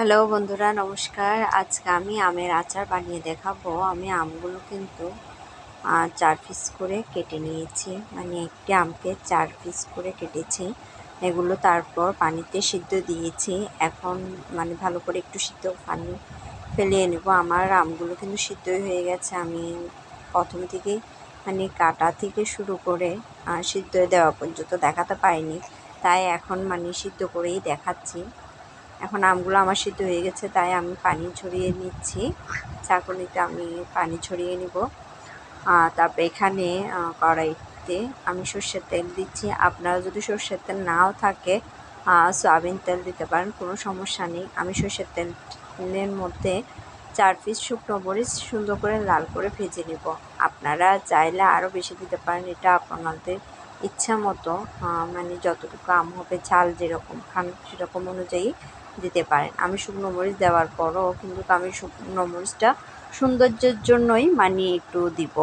Hello বন্ধুরা, নমস্কার। আজকে আমি আমের আচার বানিয়ে দেখাবো। আমি আমগুলো কিন্তু 4 পিস করে কেটে নিয়েছি, মানে একটি আমকে 4 পিস করে কেটেছি। এগুলো তারপর পানিতে সিদ্ধ দিয়েছি। এখন মানে ভালো করে একটু সিদ্ধ পানি ফেলিয়ে নেব। আমার আমগুলো কিন্তু সিদ্ধই হয়ে গেছে। আমি প্রথম থেকেই মানে কাটা থেকে শুরু করে সিদ্ধ দেওয়া পর্যন্ত দেখাতে পারিনি, তাই এখন মানে সিদ্ধ করেই দেখাচ্ছি। এখন আমগুলো আমার সিদ্ধ হয়ে গেছে, তাই আমি পানি ছড়িয়ে নিচ্ছি। চাকুনিতে আমি পানি ছড়িয়ে নিব। তারপর এখানে কড়াইতে আমি সর্ষের তেল দিচ্ছি। আপনারা যদি সর্ষের তেল নাও থাকে সয়াবিন তেল দিতে পারেন, কোনো সমস্যা নেই। আমি সর্ষের তেলের মধ্যে 4 পিস শুকনো মরিচ সুন্দর করে লাল করে ভেজে নেব। আপনারা চাইলে আরও বেশি দিতে পারেন, এটা আপনাদের ইচ্ছা মতো, মানে যতটুকু আম হবে, ঝাল যেরকম খান সেরকম অনুযায়ী দিতে পারেন। আমি শুকনো মরিচ দেওয়ার পরও কিন্তু আমি শুকনো মরিচটা সৌন্দর্যের জন্যই মানে একটু দিব,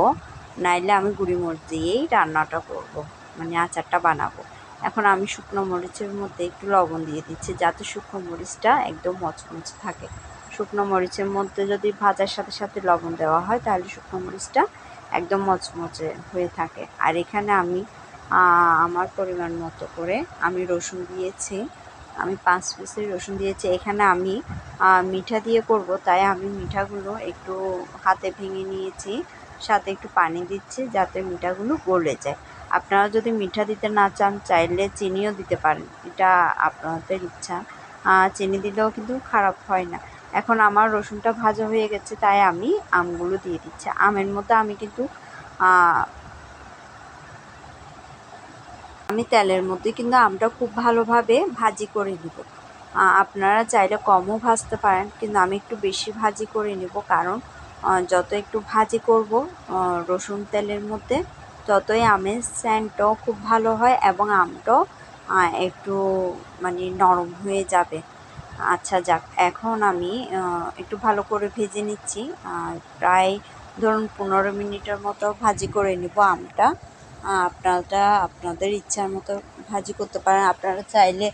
নাইলে আমি গুঁড়ি মরিচ দিয়েই রান্নাটা করব, মানে আচারটা বানাবো। এখন আমি শুকনো মরিচের মধ্যে একটু লবণ দিয়ে দিচ্ছি, যাতে শুকনো মরিচটা একদম মচমচে থাকে। শুকনো মরিচের মধ্যে যদি ভাজার সাথে সাথে লবণ দেওয়া হয়, তাহলে শুকনো মরিচটা একদম মচমচে হয়ে থাকে। আর এখানে আমি আমার পরিমাণ মতো করে আমি রসুন দিয়েছি। আমি 5 পিসের রসুন দিয়েছি। এখানে আমি মিঠা দিয়ে করব, তাই আমি মিঠাগুলো একটু হাতে ভেঙে নিয়েছি, সাথে একটু পানি দিচ্ছি যাতে মিঠাগুলো গলে যায়। আপনারা যদি মিঠা দিতে না চান, চাইলে চিনিও দিতে পারেন, এটা আপনাদের ইচ্ছা। চিনি দিলেও কিন্তু খারাপ হয় না। এখন আমার রসুনটা ভাজা হয়ে গেছে, তাই আমি আমগুলো দিয়ে দিচ্ছি। আমের মধ্যে আমি কিন্তু আমি তেলের মধ্যে কিন্তু আমটা খুব ভালোভাবে ভাজি করে নিব। আপনারা চাইলে কমও ভাজতে পারেন, কিন্তু আমি একটু বেশি ভাজি করে নেব, কারণ যত একটু ভাজি করব রসুন তেলের মধ্যে, ততই আমের স্যান্টটাও খুব ভালো হয় এবং আমটাও একটু মানে নরম হয়ে যাবে। আচ্ছা যাক, এখন আমি একটু ভালো করে ভেজে নিচ্ছি। প্রায় ধরুন 15 মিনিটের মতো ভাজি করে নেব আমটা। আপনারা আপনাদের ইচ্ছার মতো ভাজি করতে পারেন। আপনারা চাইলে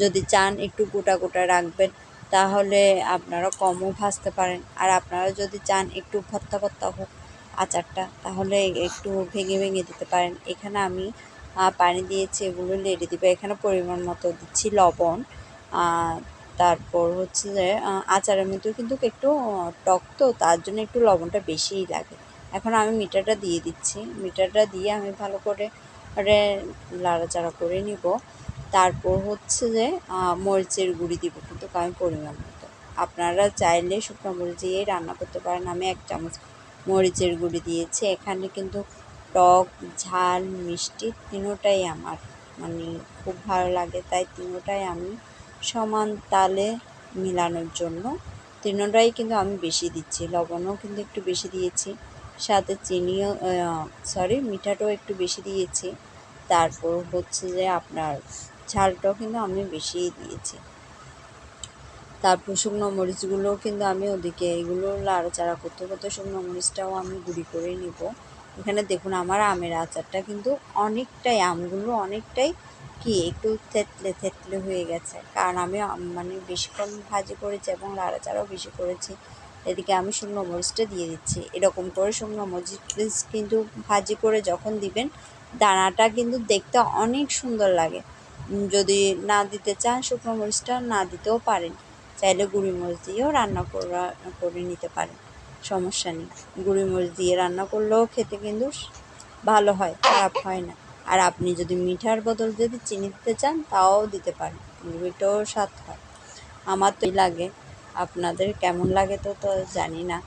যদি চান একটু গোটা গোটা রাখবেন, তাহলে আপনারা কমও ভাজতে পারেন। আর আপনারা যদি চান একটু ভর্তা ভর্তা হোক আচারটা, তাহলে একটু ভেঙে ভেঙে দিতে পারেন। এখানে আমি পানি দিয়েছি, এগুলো নেড়ে দিব। এখানে পরিমাণ মতো দিচ্ছি লবণ। তারপর হচ্ছে যে আচারের মধ্যেও কিন্তু একটু টক, তো তার জন্য একটু লবণটা বেশিই লাগে। এখন আমি মিঠাটা দিয়ে দিচ্ছি। মিঠাটা দিয়ে আমি ভালো করে নাড়াচাড়া করে নিব। তারপর হচ্ছে যে মরিচের গুঁড়ি দিব, কিন্তু আমি পরিমাণ মতো। আপনারা চাইলে শুকনো মরিচ দিয়েই রান্না করতে পারেন। আমি 1 চামচ মরিচের গুঁড়ি দিয়েছি। এখানে কিন্তু টক, ঝাল, মিষ্টি তিনোটাই আমার মানে খুব ভালো লাগে, তাই তিনোটাই আমি সমান তালে মিলানোর জন্য তিনোটাই কিন্তু আমি বেশি দিচ্ছি। লবণও কিন্তু একটু বেশি দিয়েছি, সাথে চিনিও মিঠাটাও একটু বেশি দিয়েছি। তারপর হচ্ছে যে আপনার ঝালটাও কিন্তু আমি বেশিই দিয়েছি। তারপর শুকনো মরিচগুলোও কিন্তু আমি ওদিকে এগুলো নাড়াচাড়া করতে করতে শুকনো মরিচটাও আমি গুঁড়ি করে নিব। এখানে দেখুন আমার আমের আচারটা কিন্তু অনেকটাই, আমগুলো অনেকটাই কি একটু থেতলে থেতলে হয়ে গেছে, কারণ আমি মানে বেশিক্ষণ ভাজি করেছি এবং নাড়াচাড়াও বেশি করেছি। এদিকে আমি শুকনো মরিচটা দিয়ে দিচ্ছি। এরকম করে শুকনো মরিচ কিন্তু ভাজি করে যখন দিবেন, দানাটা কিন্তু দেখতে অনেক সুন্দর লাগে। যদি না দিতে চান শুকনো মরিচটা না দিতেও পারেন, চাইলে গুঁড়ি মরিচ দিয়েও রান্না করে নিতে পারেন, সমস্যা নেই। গুঁড়ি মরিচ দিয়ে রান্না করলেও খেতে কিন্তু ভালো হয়, খারাপ হয় না। আর আপনি যদি মিঠার বদল যদি চিনি দিতে চান, তাও দিতে পারেন, কিন্তু এটাও স্বাদ হয়। আমার তো লাগে, আপনাদের কেমন লাগে তো জানি না।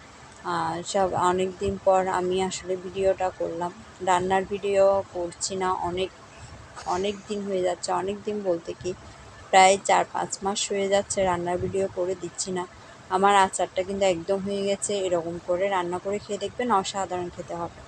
সব অনেক দিন পর আমি আসলে ভিডিওটা করলাম। রান্নার ভিডিও করছি না, অনেক দিন হয়ে যাচ্ছে। অনেক দিন বলতে কি প্রায় 4-5 মাস হয়ে যাচ্ছে রান্নার ভিডিও করে দিচ্ছি না। আমার আচারটা কিন্তু একদম হয়ে গেছে। এরকম করে রান্না করে খেয়ে দেখবেন, অসাধারণ খেতে হবে।